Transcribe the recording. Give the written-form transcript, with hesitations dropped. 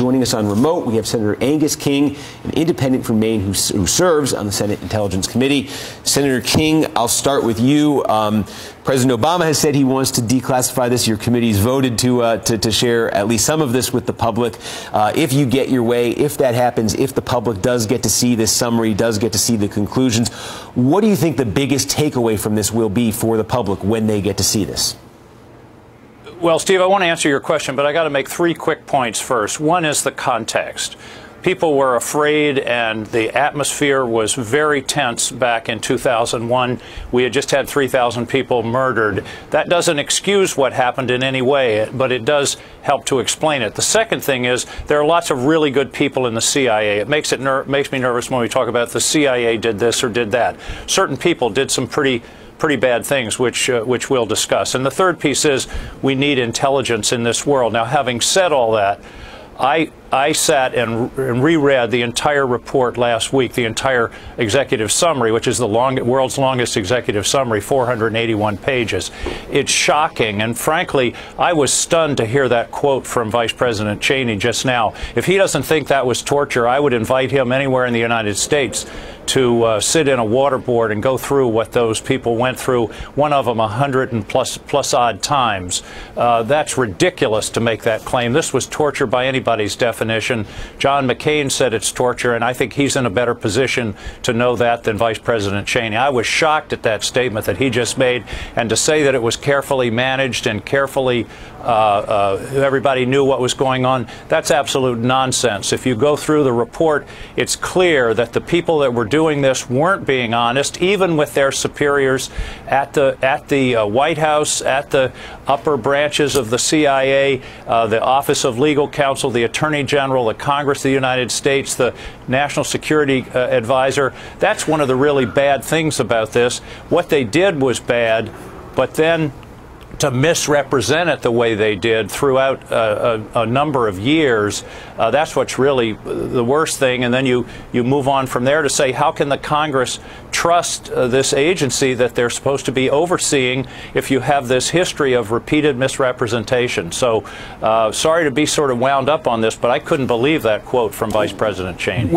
Joining us on remote, we have Senator Angus King, an independent from Maine who serves on the Senate Intelligence Committee. Senator King, I'll start with you. President Obama has said he wants to declassify this. Your committee's voted to share at least some of this with the public. If you get your way, if that happens, if the public does get to see this summary, does get to see the conclusions, what do you think the biggest takeaway from this will be for the public when they get to see this? Well, Steve, I want to answer your question, but I got to make 3 quick points first. One is the context. People were afraid, and the atmosphere was very tense back in 2001. We had just had 3,000 people murdered. That doesn't excuse what happened in any way, but it does help to explain it. The second thing is there are lots of really good people in the CIA. It makes me nervous when we talk about the CIA did this or did that. Certain people did some pretty bad things, which we'll discuss. And the third piece is we need intelligence in this world. Now, having said all that, I sat and reread the entire report last week, the entire executive summary, which is the world's longest executive summary, 481 pages. It's shocking, and frankly, I was stunned to hear that quote from Vice President Cheney just now. If he doesn't think that was torture, I would invite him anywhere in the United States to sit in a waterboard and go through what those people went through, one of them 100 and plus odd times. That's ridiculous to make that claim. This was torture by anybody's definition. John McCain said it's torture, and I think he's in a better position to know that than Vice President Cheney. I was shocked at that statement that he just made, and to say that it was carefully managed and carefully everybody knew what was going on, that's absolute nonsense. If you go through the report, it's clear that the people that were doing this weren't being honest, even with their superiors at the White House, at the upper branches of the CIA, the Office of Legal Counsel, the Attorney General, the Congress of the United States, the National Security Advisor. That's one of the really bad things about this. What they did was bad, but then to misrepresent it the way they did throughout a number of years, that's what's really the worst thing. And then you move on from there to say, how can the Congress trust this agency that they're supposed to be overseeing if you have this history of repeated misrepresentation? So sorry to be sort of wound up on this, but I couldn't believe that quote from Vice President Cheney.